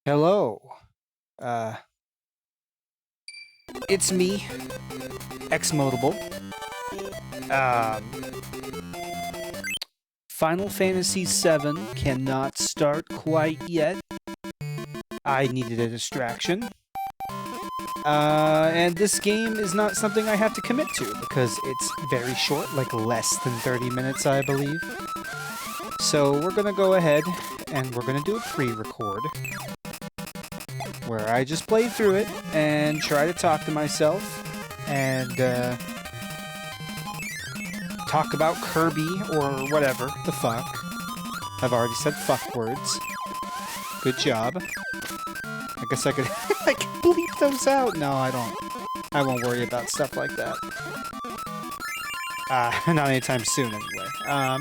Hello. Uh, it's me, Exmotable. Final Fantasy VII cannot start quite yet. I needed a distraction. And this game is not something I have to commit to because it's very short, like less than 30 minutes, I believe. So we're gonna go ahead and we're gonna do a pre-record where I just play through it and try to talk to myself and talk about Kirby or whatever the fuck. I've already said fuck words. Good job. I guess I could I can bleep those out. No, I don't. I won't worry about stuff like that. Not anytime soon anyway.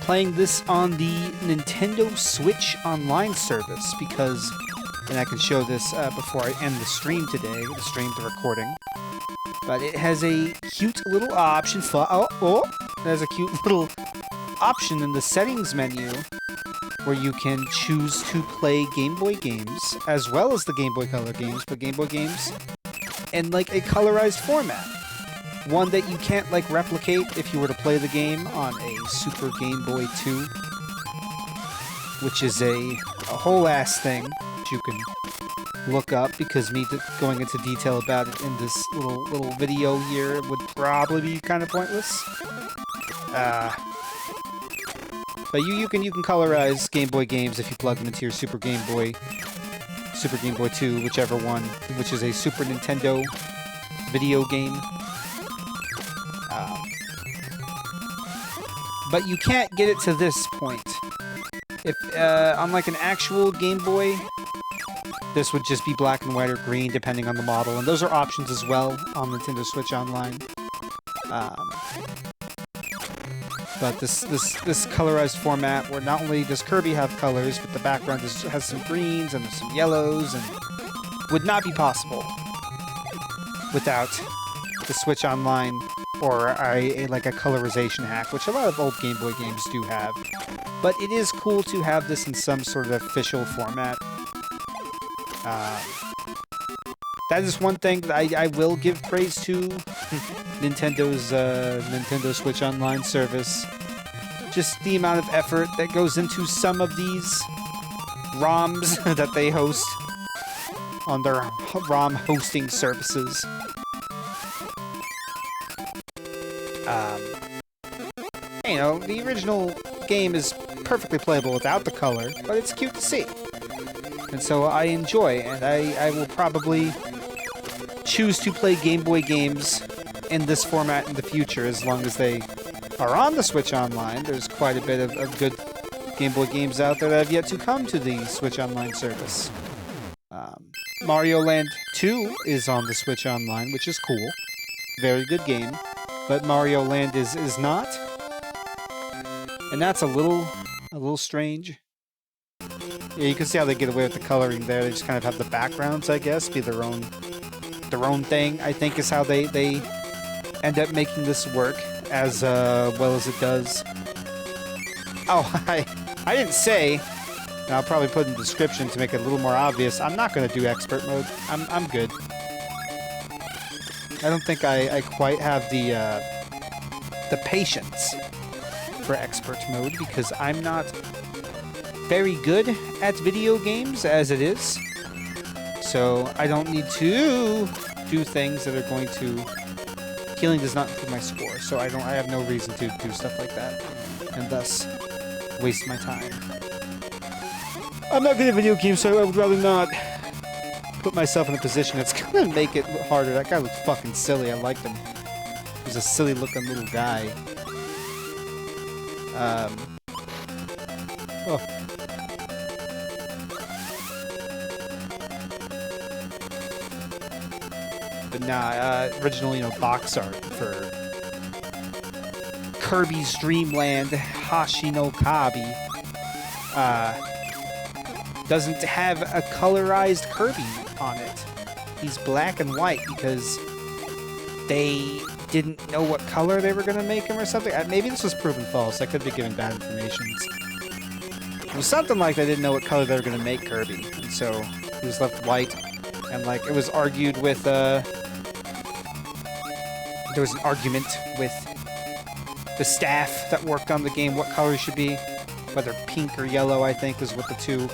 Playing this on the Nintendo Switch Online service because, and I can show this before I end the stream today, the recording, but it has a cute little option for, it has a cute little option in the settings menu where you can choose to play Game Boy games, as well as the Game Boy Color games, but Game Boy games in like a colorized format. One that you can't, like, replicate if you were to play the game on a Super Game Boy 2, which is a whole-ass thing that you can look up, because me going into detail about it in this little video here would probably be kind of pointless. But you can colorize Game Boy games if you plug them into your Super Game Boy 2, whichever one, which is a Super Nintendo video game. But you can't get it to this point. If on like an actual Game Boy, this would just be black and white or green depending on the model, and those are options as well on Nintendo Switch Online. But this colorized format, where not only does Kirby have colors, but the background has some greens and some yellows, and would not be possible without the Switch Online or like a colorization hack, which a lot of old Game Boy games do have. But it is cool to have this in some sort of official format. That is one thing that I will give praise to Nintendo's Nintendo Switch Online service. Just the amount of effort that goes into some of these ROMs that they host on their ROM hosting services. You know, the original game is perfectly playable without the color, but it's cute to see. And so I enjoy, and I will probably choose to play Game Boy games in this format in the future, as long as they are on the Switch Online. There's quite a bit of good Game Boy games out there that have yet to come to the Switch Online service. Mario Land 2 is on the Switch Online, which is cool. Very good game. But Mario Land is not. And that's a little strange. Yeah, you can see how they get away with the coloring there. They just kind of have the backgrounds, I guess, be their own thing, I think, is how they end up making this work as well as it does. Oh, I didn't say, and I'll probably put in the description to make it a little more obvious, I'm not going to do expert mode. I'm good. I don't think I quite have the patience for expert mode, because I'm not very good at video games as it is. So I don't need to do things that are going to... Healing does not improve my score, so I have no reason to do stuff like that, and thus waste my time. I'm not good at video games, so I would rather not put myself in a position that's gonna make it harder. That guy looked fucking silly. I liked him. He was a silly looking little guy. Oh. But nah, original, box art for Kirby's Dream Land Hashinokabi doesn't have a colorized Kirby on it. He's black and white because they didn't know what color they were going to make him or something. Maybe this was proven false. I could be giving bad information. It was something like they didn't know what color they were going to make Kirby, and so he was left white. And like it was argued with, there was an argument with the staff that worked on the game what color it should be, whether pink or yellow, I think, is what the two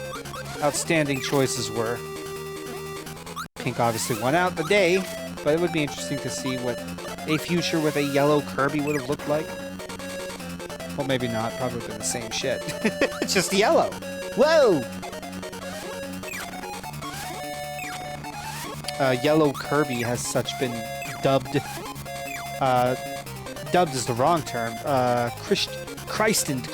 outstanding choices were. Pink obviously won out the day, but it would be interesting to see what a future with a yellow Kirby would have looked like. Well, maybe not. Probably been the same shit. It's just yellow. Whoa! Yellow Kirby has such been dubbed. Dubbed is the wrong term. Christened.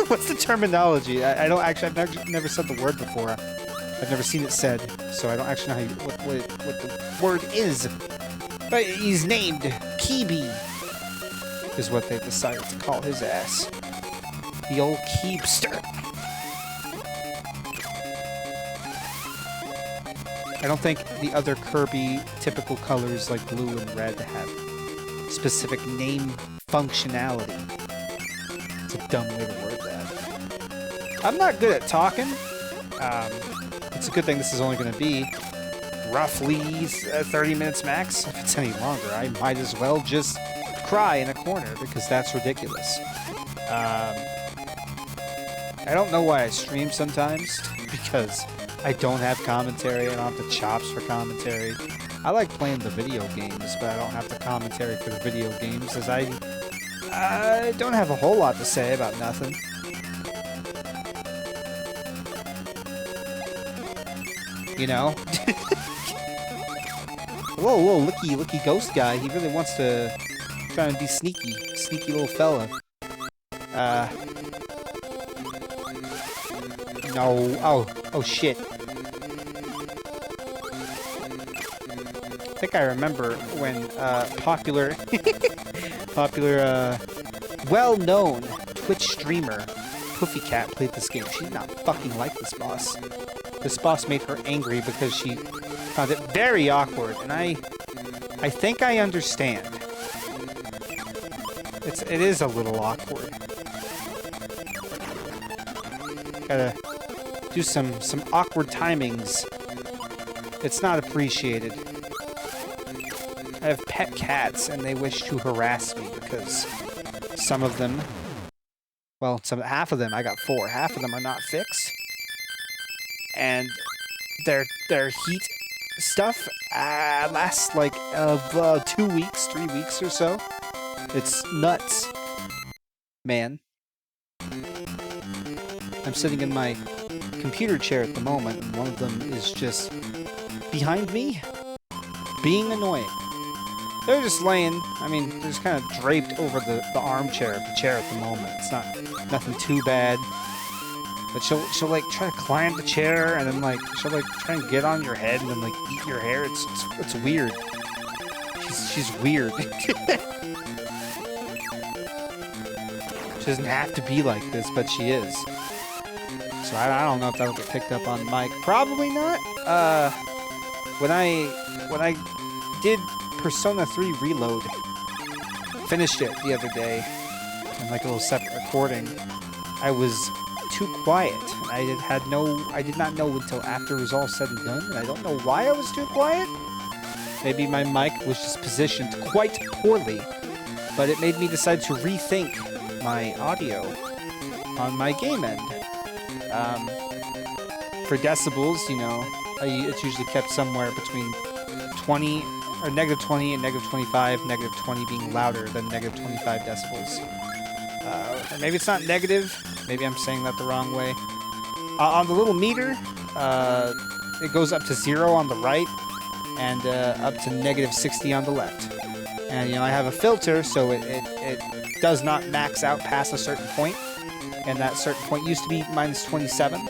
What's the terminology? I don't actually. I've never said the word before. I've never seen it said, so I don't actually know what the word is. But he's named Kirby, is what they decided to call his ass. The old Keebster. I don't think the other Kirby typical colors like blue and red have specific name functionality. It's a dumb way to word that. I'm not good at talking. It's a good thing this is only going to be roughly 30 minutes max. If it's any longer, I might as well just cry in a corner because that's ridiculous. I don't know why I stream sometimes because I don't have commentary. I don't have the chops for commentary. I like playing the video games, but I don't have the commentary for the video games as I don't have a whole lot to say about nothing. You know? Whoa, looky ghost guy. He really wants to try and be sneaky. Sneaky little fella. No. Oh shit. I think I remember when popular, well-known Twitch streamer Poofy Cat played this game. She did not fucking like this boss. This boss made her angry because she found it very awkward, and I think I understand. It is a little awkward. Gotta do some awkward timings. It's not appreciated. I have pet cats, and they wish to harass me because some of them, well, half of them, I got 4. Half of them are not fixed, and their heat stuff lasts like 2 weeks, 3 weeks or so. It's nuts, man. I'm sitting in my computer chair at the moment, and one of them is just behind me, being annoying. They're just laying, I mean, they're just kind of draped over the armchair of the chair at the moment. It's nothing too bad. But she'll like try to climb the chair, and then like she'll like try and get on your head and then like eat your hair. It's weird. She's weird. She doesn't have to be like this, but she is. So I don't know if that'll get picked up on mic. Probably not. When I did Persona 3 Reload, finished it the other day in like a little separate recording, I was too quiet. I did not know until after it was all said and done, and I don't know why I was too quiet. Maybe my mic was just positioned quite poorly, but it made me decide to rethink my audio on my game end. For decibels, you know, it's usually kept somewhere between 20 or -20 and -25, -20 being louder than -25 decibels. Or maybe it's not negative. Maybe I'm saying that the wrong way. On the little meter, it goes up to 0 on the right and up to -60 on the left. And, you know, I have a filter, so it does not max out past a certain point. And that certain point used to be -27.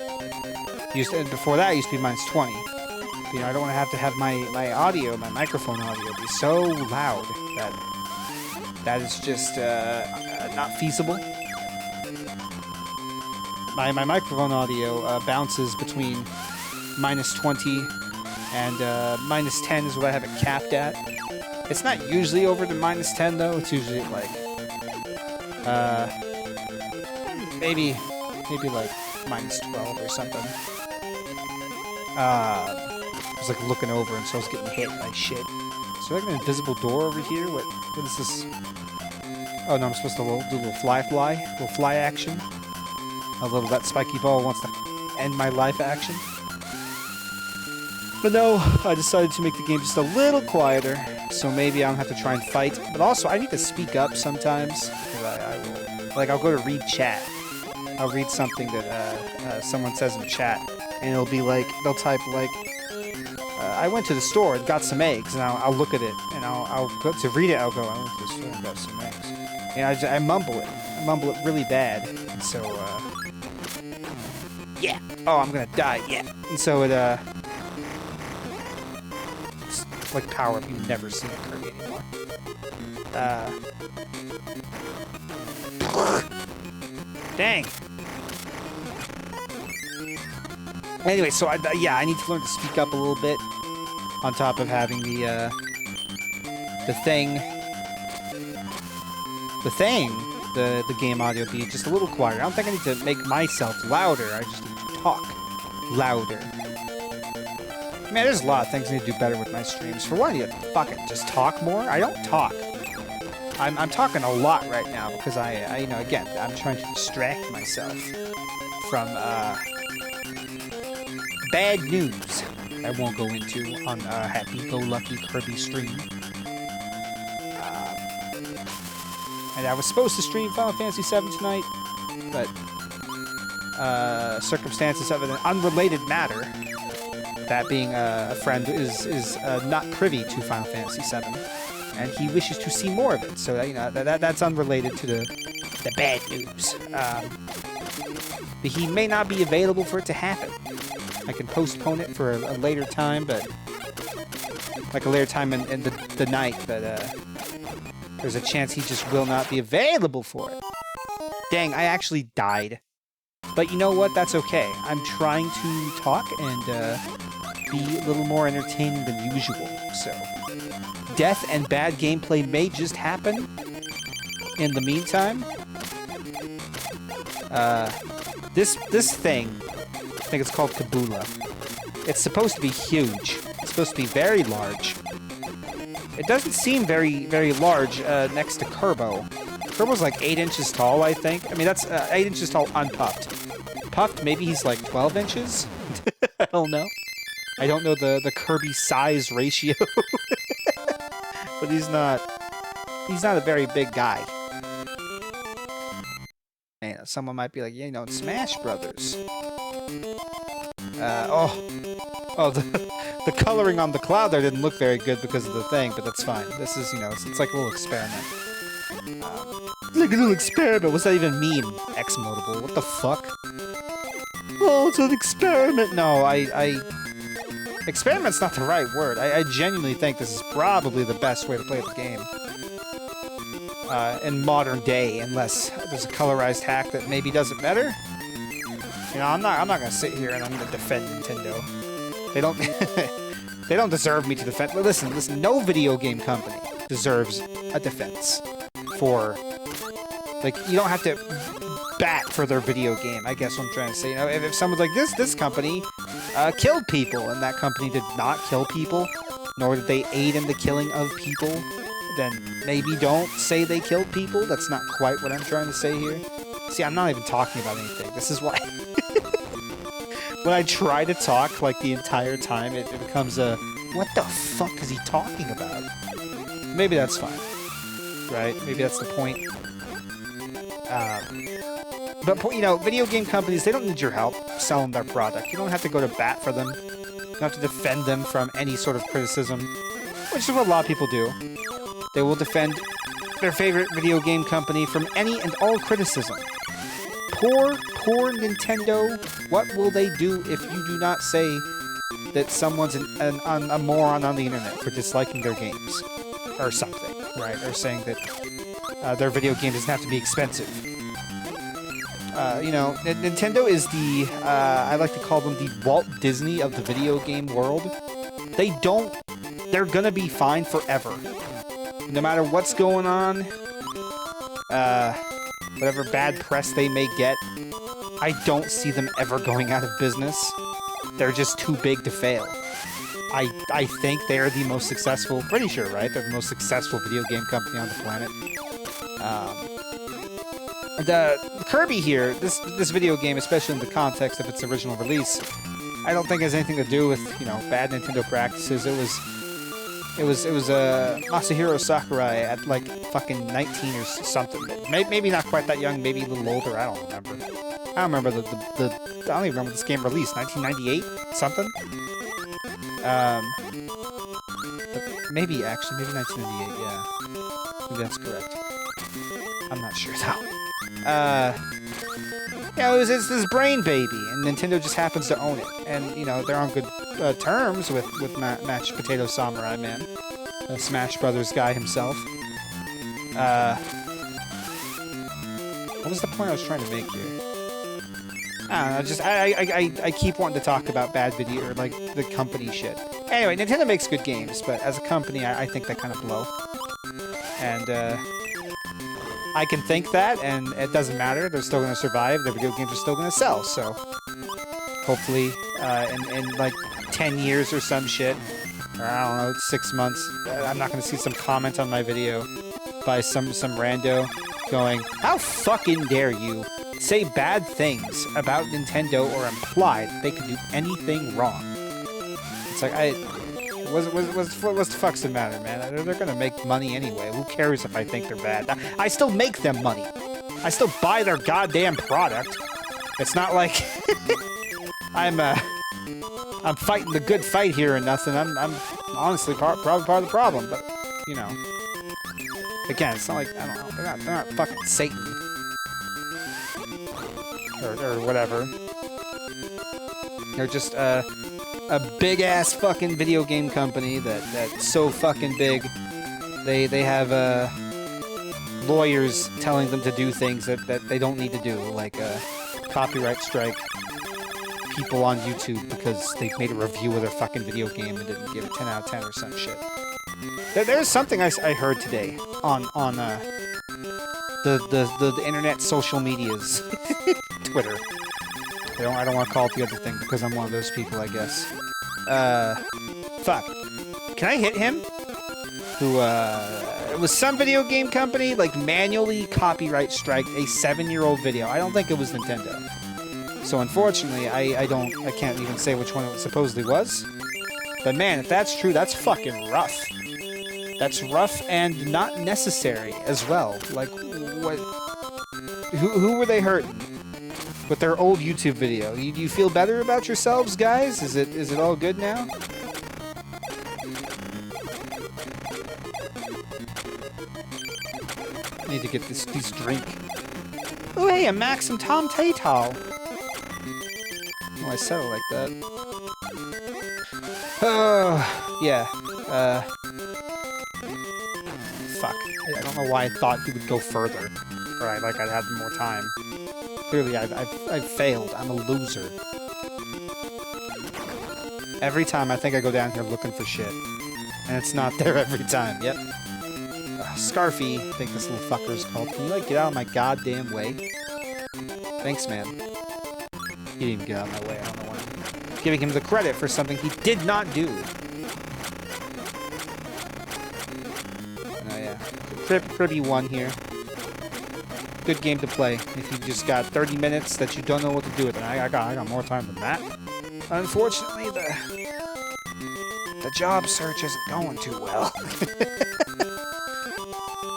Before that, it used to be -20. You know, I don't want to have my audio, my microphone audio, be so loud that is just not feasible. My microphone audio bounces between -20 and -10 is what I have it capped at. It's not usually over to -10 though. It's usually like maybe maybe like -12 or something. I was like looking over, and so I was getting hit by shit. Is there like an invisible door over here? What is this? Oh no, I'm supposed to do a little fly action. A little that spiky ball wants to end my life action. But no, I decided to make the game just a little quieter, so maybe I don't have to try and fight. But also, I need to speak up sometimes, because I will, like, I'll go to read chat. I'll read something that someone says in chat, and it'll be like, they'll type like, I went to the store and got some eggs, and I'll look at it, and I'll go to read it. I'll go, I went to the store and got some eggs, and I mumble it. I mumble it really bad, and so yeah. Oh, I'm gonna die. Yeah, and so it it's like power up you've never seen in Kirby anymore. Dang. Anyway, so yeah, I need to learn to speak up a little bit. On top of having the game audio be just a little quieter. I don't think I need to make myself louder. I just need to talk louder. Man, there's a lot of things I need to do better with my streams. For one, I need to fucking just talk more. I don't talk. I'm talking a lot right now because I you know, again, I'm trying to distract myself from bad news I won't go into on happy-go-lucky Kirby stream. And I was supposed to stream Final Fantasy VII tonight, but circumstances of an unrelated matter, that being a friend is not privy to Final Fantasy VII, and he wishes to see more of it. So you know that's unrelated to the bad news. But he may not be available for it to happen. I can postpone it for a later time, but like a later time in the night, but there's a chance he just will not be available for it. Dang, I actually died. But you know what? That's okay. I'm trying to talk and be a little more entertaining than usual. So, death and bad gameplay may just happen. In the meantime, this thing, I think it's called Kabula. It's supposed to be huge. It's supposed to be very large. It doesn't seem very, very large next to Kirbo. Kirbo's like 8 inches tall, I think. I mean, that's 8 inches tall unpuffed. Puffed, maybe he's like 12 inches? I don't know. I don't know the Kirby size ratio. But he's not a very big guy. And someone might be like, yeah, you know, it's Smash Brothers. The coloring on the cloud there didn't look very good because of the thing, but that's fine. This is, you know, it's like a little experiment. Like a little experiment. What's that even mean? Exmotable. What the fuck? Oh, it's an experiment. No, experiment's not the right word. I genuinely think this is probably the best way to play the game. In modern day, unless there's a colorized hack that maybe does it better. You know, I'm not gonna sit here and I'm gonna defend Nintendo. They don't they don't deserve me to defend. Listen, no video game company deserves a defense for, like, you don't have to bat for their video game, I guess what I'm trying to say. You know, if someone's like, this company killed people, and that company did not kill people, nor did they aid in the killing of people, then maybe don't say they killed people. That's not quite what I'm trying to say here. See, I'm not even talking about anything. This is why when I try to talk, like, the entire time, it becomes a, what the fuck is he talking about? Maybe that's fine, right? Maybe that's the point. But, you know, video game companies, they don't need your help selling their product. You don't have to go to bat for them. You don't have to defend them from any sort of criticism, which is what a lot of people do. They will defend their favorite video game company from any and all criticism. Poor Nintendo. What will they do if you do not say that someone's a moron on the internet for disliking their games? Or something, right? Or saying that their video game doesn't have to be expensive. You know, Nintendo is the, I like to call them the Walt Disney of the video game world. They're gonna be fine forever. No matter what's going on, whatever bad press they may get, I don't see them ever going out of business. They're just too big to fail. I think they're the most successful, pretty sure, right? They're the most successful video game company on the planet. The Kirby here, this video game, especially in the context of its original release, I don't think has anything to do with, you know, bad Nintendo practices. It was Masahiro Sakurai at like fucking 19 or something. Maybe not quite that young, maybe a little older. I don't remember. I don't remember I don't even remember this game released. 1998 something. Maybe 1998. Yeah, maybe that's correct. I'm not sure though. Yeah, it's this brain baby, and Nintendo just happens to own it. And, you know, they're on good terms with Mashed Potato Samurai Man, the Smash Brothers guy himself. What was the point I was trying to make here? I don't know, I keep wanting to talk about bad video, or, like, the company shit. Anyway, Nintendo makes good games, but as a company, I think they kind of blow. And, I can think that, and it doesn't matter. They're still going to survive. Their video games are still going to sell. So, hopefully, in like 10 years or some shit, or I don't know, 6 months, I'm not going to see some comment on my video by some rando going, "How fucking dare you say bad things about Nintendo or imply that they could do anything wrong?" It's like, what's the fuck's the matter, man? They're gonna make money anyway. Who cares if I think they're bad? I still make them money. I still buy their goddamn product. It's not like I'm fighting the good fight here or nothing. I'm honestly probably part of the problem, but you know, again, it's not like, I don't know. They're not fucking Satan or whatever. They're just a big-ass fucking video game company that's so fucking big, they have lawyers telling them to do things that they don't need to do, like copyright strike people on YouTube because they made a review of their fucking video game and didn't give it 10 out of 10 or some shit. There's something I heard today on the internet social medias, Twitter. I don't want to call it the other thing because I'm one of those people, I guess. Fuck. Can I hit him? Who, it was some video game company, like, manually copyright strike a 7-year-old video. I don't think it was Nintendo. So, unfortunately, I can't even say which one it supposedly was. But, man, if that's true, that's fucking rough. That's rough and not necessary as well. Like, what? Who were they hurting with their old YouTube video? Do you feel better about yourselves, guys? Is it all good now? I need to get this drink. Oh, hey, a Maxim Tom Tatal. Oh, I said it like that. Oh, yeah. Fuck. I don't know why I thought he would go further. Or I'd have more time. Clearly, I've failed. I'm a loser. Every time I think I go down here looking for shit. And it's not there every time. Yep. Scarfy, I think this little fucker is called. Can you, like, get out of my goddamn way? Thanks, man. He didn't even get out of my way. I don't know why. I'm giving him the credit for something he did not do. Oh, yeah. Kirby won here. Good game to play. If you just got 30 minutes that you don't know what to do with it. I got more time than that. Unfortunately, the job search isn't going too well.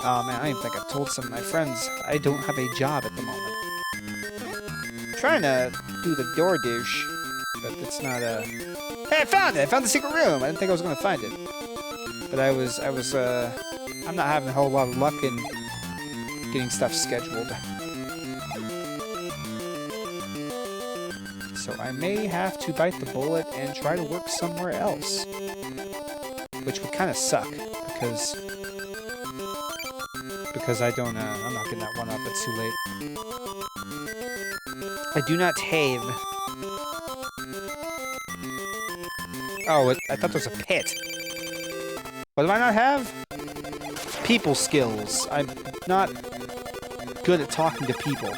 Oh man, I even think I've told some of my friends I don't have a job at the moment. I'm trying to do the DoorDash, but it's not a... Hey, I found it! I found the secret room! I didn't think I was going to find it. But I'm not having a whole lot of luck in getting stuff scheduled. So I may have to bite the bullet and try to work somewhere else. Which would kind of suck, because I don't, I'm not getting that one up, it's too late. I do not have... Oh, I thought there was a pit. What do I not have? People skills. I'm not good at talking to people.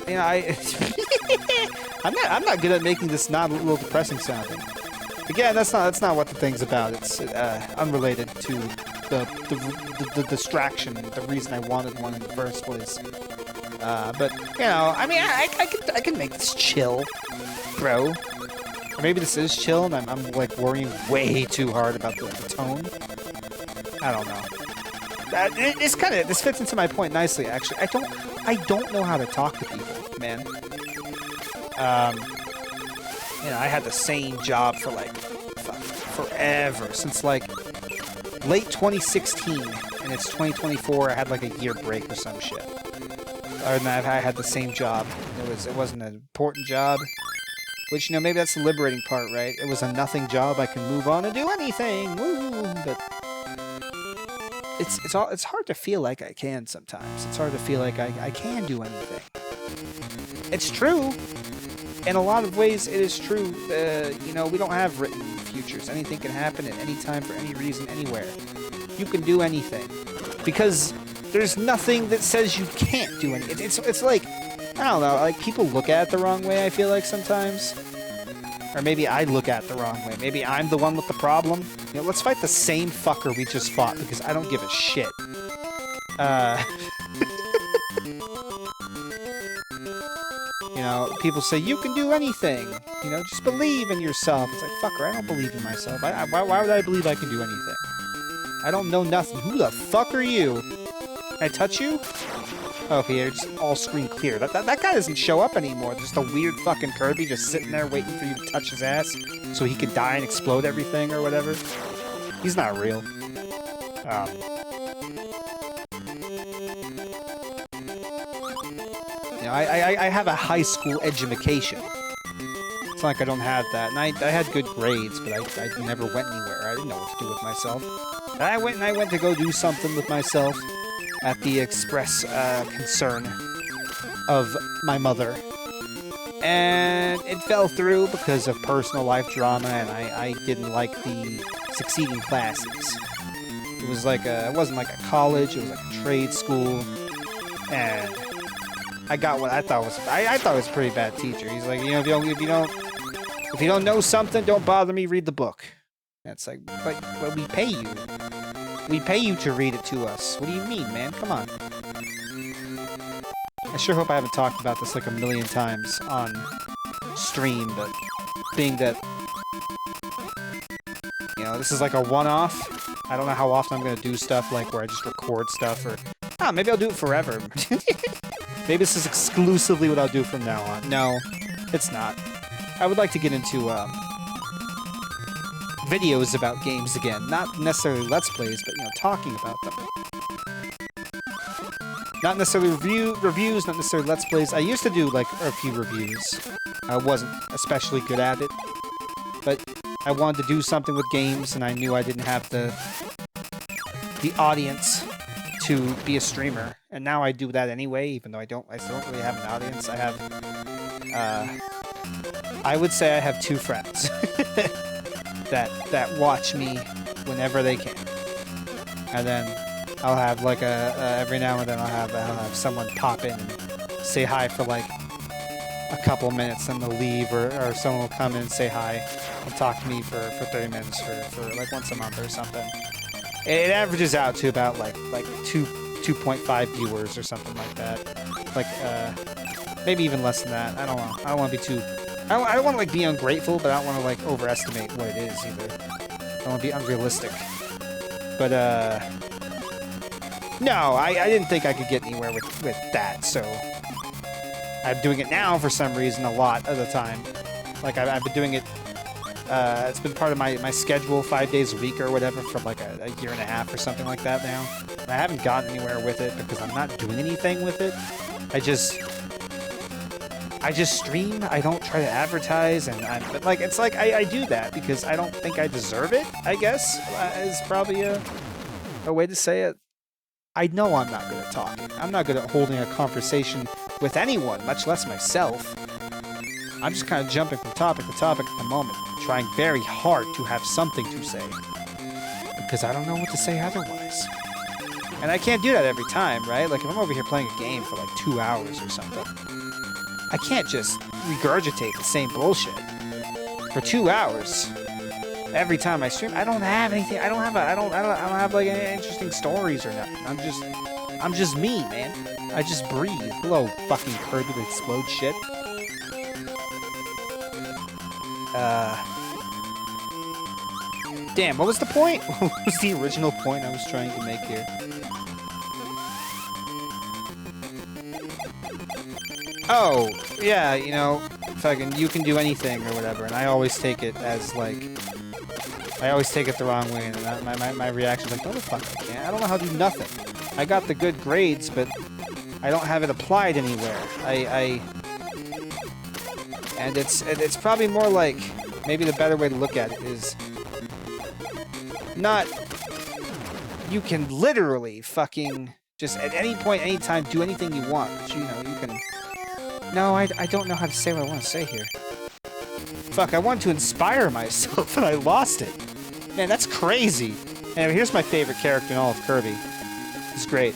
You know, I'm not good at making this not a little depressing sounding. Again, that's not what the thing's about. It's unrelated to the distraction, the reason I wanted one in the first place. But you know, I mean, I can make this chill, bro. Or maybe this is chill, and I'm like worrying way too hard about the tone. I don't know. This fits into my point nicely. Actually, I don't know how to talk to people, man. You know, I had the same job for like forever, since like late 2016, and it's 2024. I had like a year break or some shit. Other than that, I had the same job. It wasn't an important job, which, you know, maybe that's the liberating part, right? It was a nothing job. I can move on and do anything. Woo! But it's hard to feel like I can sometimes. It's hard to feel like I can do anything. It's true. In a lot of ways, it is true. You know, we don't have written futures. Anything can happen at any time, for any reason, anywhere. You can do anything. Because there's nothing that says you can't do anything. It's like, I don't know, like people look at it the wrong way, I feel like sometimes. Or maybe I look at it the wrong way. Maybe I'm the one with the problem. You know, let's fight the same fucker we just fought, because I don't give a shit. You know, people say, you can do anything. You know, just believe in yourself. It's like, fucker, I don't believe in myself. Why would I believe I can do anything? I don't know nothing. Who the fuck are you? Can I touch you? Okay, it's all screen clear. That guy doesn't show up anymore. Just a weird fucking Kirby just sitting there waiting for you to touch his ass so he could die and explode everything or whatever. He's not real. You know, I have a high school education. It's not like I don't have that. And I had good grades, but I never went anywhere. I didn't know what to do with myself. And I went to go do something with myself at the express concern of my mother. And it fell through because of personal life drama, and I didn't like the succeeding classes. It was like it wasn't like a college, it was like a trade school. And I got what I thought was I thought it was a pretty bad teacher. He's like, you know, if you don't know something, don't bother me, read the book. And it's like, but we pay you. We pay you to read it to us. What do you mean, man? Come on. I sure hope I haven't talked about this like a million times on stream, but being that, you know, this is like a one-off, I don't know how often I'm going to do stuff like where I just record stuff, or maybe I'll do it forever. Maybe this is exclusively what I'll do from now on. No, it's not. I would like to get into videos about games again. Not necessarily Let's Plays, but, you know, talking about them. Not necessarily reviews, not necessarily Let's Plays. I used to do, like, a few reviews. I wasn't especially good at it. But I wanted to do something with games, and I knew I didn't have the audience to be a streamer. And now I do that anyway, even though I still don't really have an audience. I have, I would say I have 2 friends that watch me whenever they can. And then I'll have like every now and then I'll have someone pop in and say hi for like a couple minutes, and they'll leave, or someone will come in and say hi and talk to me for 30 minutes for like once a month or something. It averages out to about like 2.5 viewers or something like that. Like maybe even less than that. I don't know. I don't want to be too. I don't want to like be ungrateful, but I don't want to like overestimate what it is either. I don't want to be unrealistic. But no, I didn't think I could get anywhere with that, so I'm doing it now for some reason a lot of the time. Like I've been doing it. It's been part of my schedule 5 days a week or whatever for like a year and a half or something like that now. And I haven't gotten anywhere with it because I'm not doing anything with it. I just stream. I don't try to advertise, but like it's like I do that because I don't think I deserve it. I guess is probably a way to say it. I know I'm not good at talking. I'm not good at holding a conversation with anyone, much less myself. I'm just kind of jumping from topic to topic at the moment, trying very hard to have something to say. Because I don't know what to say otherwise. And I can't do that every time, right? Like, if I'm over here playing a game for like 2 hours or something, I can't just regurgitate the same bullshit for 2 hours every time I stream. I don't have anything. I don't have like any interesting stories or nothing. I'm just me, man. I just breathe. Hello, fucking Kirby that explodes shit. Damn, what was the point? What was the original point I was trying to make here? Oh, yeah, you know, fucking, you can do anything or whatever, and I always take it as, like, I always take it the wrong way, and my reaction's like, no the fuck I can't. I don't know how to do nothing. I got the good grades, but I don't have it applied anywhere. And it's probably more like, maybe the better way to look at it is not, you can literally fucking just at any point, anytime, do anything you want. But, you know, you can, no, I don't know how to say what I want to say here. Fuck, I wanted to inspire myself and I lost it. Man, that's crazy. Anyway, here's my favorite character in all of Kirby. He's great.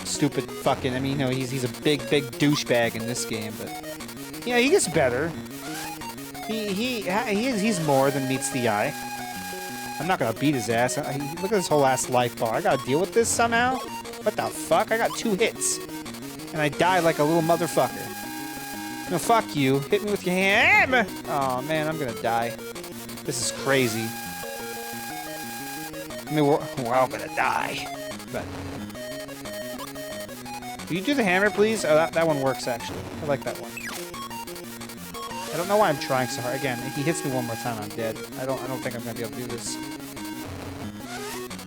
Stupid fucking, I mean, you know, he's a big douchebag in this game, but you know, he gets better. He's more than meets the eye. I'm not gonna beat his ass. Look at this whole ass life bar. I gotta deal with this somehow? What the fuck? I got 2 hits. And I die like a little motherfucker. No, fuck you. Hit me with your hammer! Oh man, I'm gonna die. This is crazy. I mean, we're all gonna die. But will you do the hammer, please? Oh, that one works, actually. I like that one. I don't know why I'm trying so hard. Again, if he hits me one more time, I'm dead. I don't think I'm gonna be able to do this.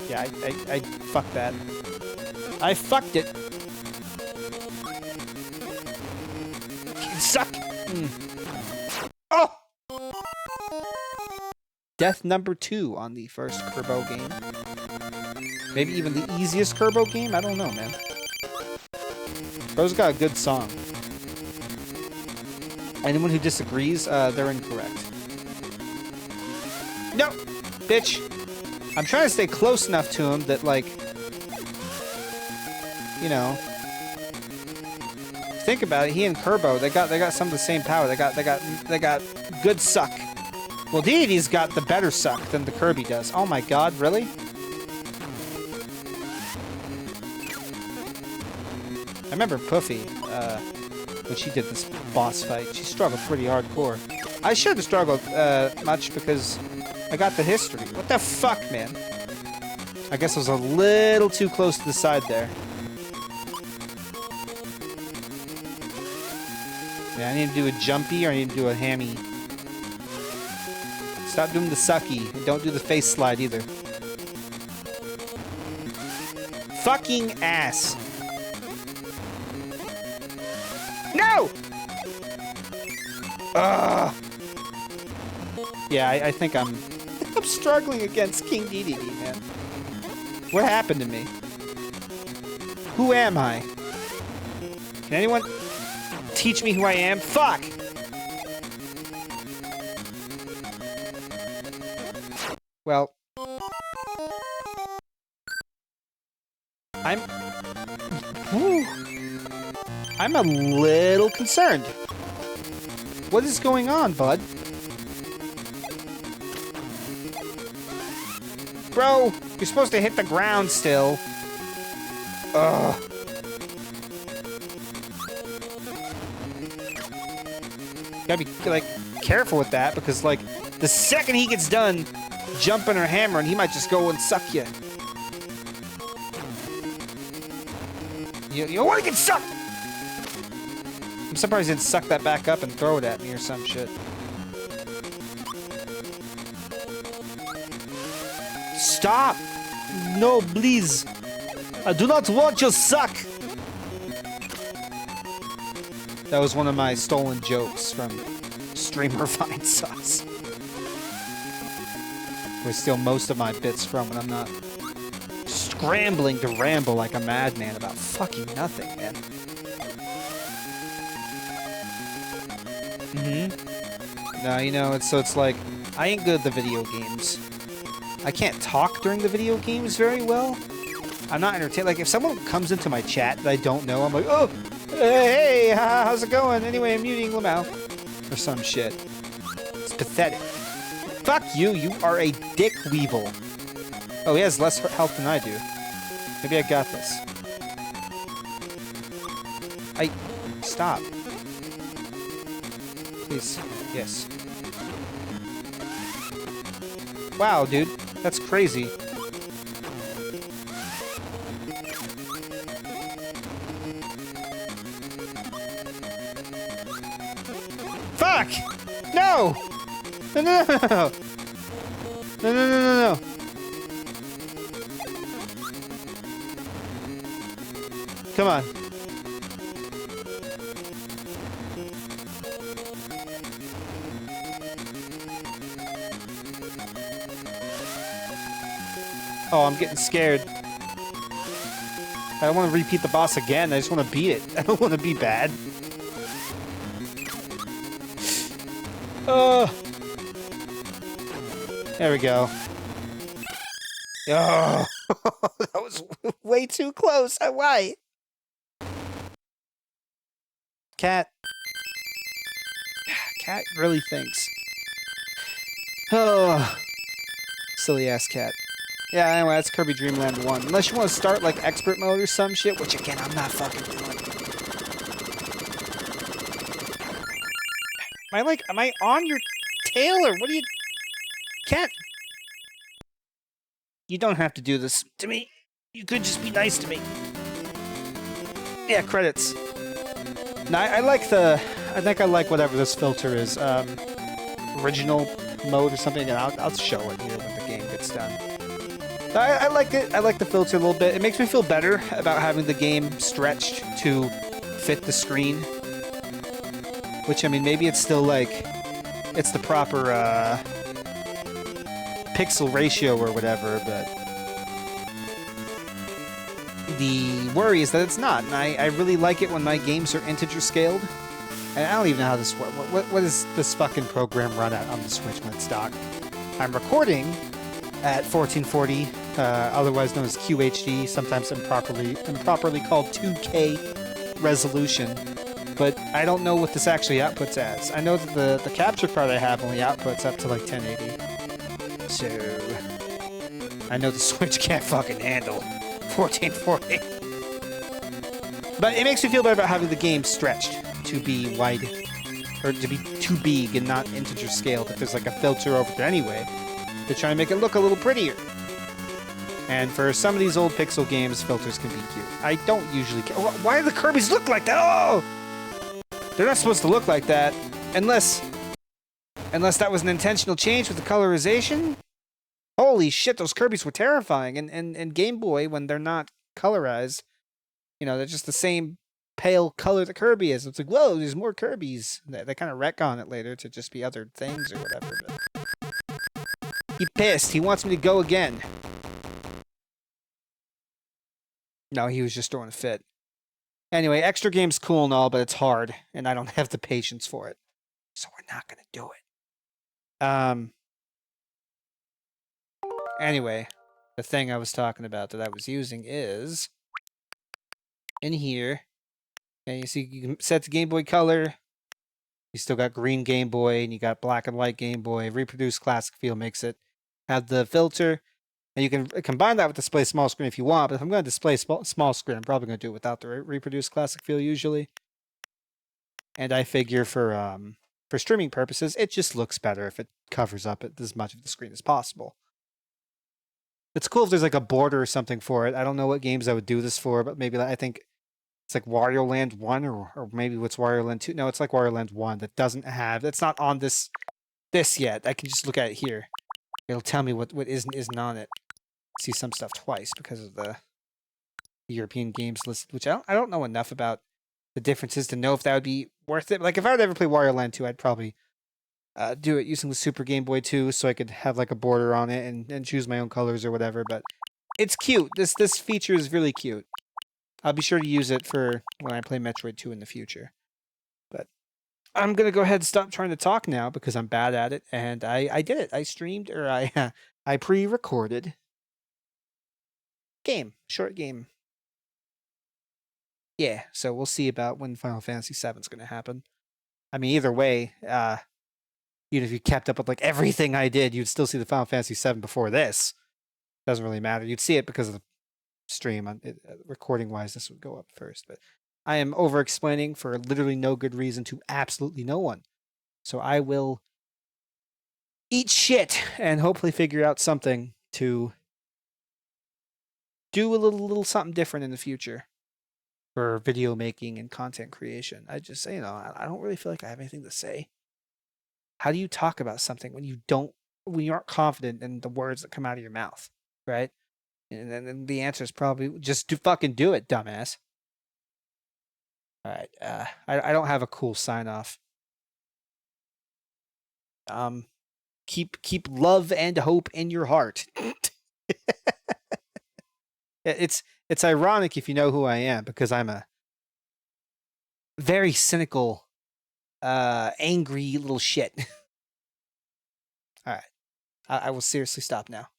Yeah, I fucked that. I fucked it. Suck! Oh! Death number 2 on the first Kirby game. Maybe even the easiest Kirby game? I don't know, man. Bro's got a good song. Anyone who disagrees, they're incorrect. No! Bitch! I'm trying to stay close enough to him that, like, you know, think about it. He and Kirby, they got some of the same power. They got good suck. Well, Deity's got the better suck than the Kirby does. Oh my god, really? I remember Puffy, when she did this boss fight. She struggled pretty hardcore. I shouldn't have struggled much because I got the history. What the fuck, man? I guess I was a little too close to the side there. Yeah, I need to do a jumpy or I need to do a hammy. Stop doing the sucky. And don't do the face slide either. Fucking ass. No! Ugh. Yeah, I think I'm struggling against King Dedede, man. What happened to me? Who am I? Can anyone teach me who I am? Fuck! Well, I'm a little concerned. What is going on, bud? Bro, you're supposed to hit the ground still. Ugh. Gotta be, like, careful with that, because, like, the second he gets done jumping or hammering, he might just go and suck you. You don't want to get sucked! I'm surprised he didn't suck that back up and throw it at me or some shit. Stop! No, please! I do not want your suck! That was one of my stolen jokes from Streamer Vine Sauce. Where I steal most of my bits from when I'm not scrambling to ramble like a madman about fucking nothing, man. No, you know, it's like, I ain't good at the video games. I can't talk during the video games very well. I'm not entertained. Like, if someone comes into my chat that I don't know, I'm like, oh, hey, how's it going? Anyway, I'm muting Lamau. Or some shit. It's pathetic. Fuck you, you are a dick weevil. Oh, he has less health than I do. Maybe I got this. Stop. Please. Yes. Wow, dude. That's crazy. Fuck! No! No, no, no, no! No, no, no, no, no. Come on. Oh, I'm getting scared. I don't want to repeat the boss again. I just want to beat it. I don't want to be bad. Oh. There we go. Oh, that was way too close. Why? Cat. Cat really thinks. Oh. Silly ass cat. Yeah, anyway, that's Kirby Dream Land 1. Unless you want to start, like, expert mode or some shit, which, again, I'm not fucking doing. Am I on your tail, or what are you... Cat? You don't have to do this to me. You could just be nice to me. Yeah, credits. No, I like the... I think I like whatever this filter is. Original mode or something, and I'll show it here when the game gets done. I like it. I like the filter a little bit. It makes me feel better about having the game stretched to fit the screen. Which, I mean, maybe it's still like... It's the proper pixel ratio or whatever, but... The worry is that it's not. And I really like it when my games are integer scaled. And I don't even know how this works. What does this fucking program run at on the Switch when it's docked? I'm recording at 1440, otherwise known as QHD, sometimes improperly called 2K resolution. But I don't know what this actually outputs as. I know that the capture card I have only outputs up to like 1080. So I know the Switch can't fucking handle 1440. But it makes me feel better about having the game stretched to be wide, or to be too big and not integer scaled. If there's like a filter over there anyway, to try and make it look a little prettier. And for some of these old pixel games, filters can be cute. I don't usually care. Why do the Kirbys look like that? Oh! They're not supposed to look like that, unless that was an intentional change with the colorization. Holy shit, those Kirbys were terrifying. And Game Boy, when they're not colorized, you know, they're just the same pale color that Kirby is. It's like, whoa, there's more Kirbys. They kind of retcon it later to just be other things or whatever. But he pissed. He wants me to go again. No, he was just throwing a fit. Anyway, extra game's cool and all, but it's hard, and I don't have the patience for it. So we're not going to do it. Anyway, the thing I was talking about that I was using is in here. And you see, you can set the Game Boy color. You still got green Game Boy, and you got black and white Game Boy. Reproduce classic feel makes it have the filter. And you can combine that with display small screen if you want, but if I'm going to display small screen, I'm probably going to do it without the reproduce classic feel usually. And I figure for streaming purposes, it just looks better if it covers up as much of the screen as possible. It's cool if there's like a border or something for it. I don't know what games I would do this for, but maybe I think it's like Wario Land 1 or maybe what's Wario Land 2. No, it's like Wario Land 1 that doesn't have, it's not on this yet. I can just look at it here. It'll tell me what isn't on it. See some stuff twice because of the European games listed, which I don't know enough about the differences to know if that would be worth it. Like if I would ever play Wario Land 2, I'd probably do it using the Super Game Boy 2 so I could have like a border on it and choose my own colors or whatever. But it's cute. This feature is really cute. I'll be sure to use it for when I play Metroid 2 in the future. But I'm going to go ahead and stop trying to talk now because I'm bad at it. And I did it. I streamed, or I pre-recorded game, short game. Yeah, so we'll see about when Final Fantasy VII is going to happen. I mean, either way, even if you kept up with like everything I did, you'd still see the Final Fantasy VII before this. Doesn't really matter. You'd see it because of the stream. On recording wise, this would go up first. But I am over explaining for literally no good reason to absolutely no one. So I will eat shit and hopefully figure out something to do a little something different in the future for video making and content creation. I just, I don't really feel like I have anything to say. How do you talk about something when you aren't confident in the words that come out of your mouth, right? And then the answer is probably just fucking do it, dumbass. All right, I don't have a cool sign off. Keep love and hope in your heart. It's ironic if you know who I am because I'm a very cynical, angry little shit. All right, I will seriously stop now.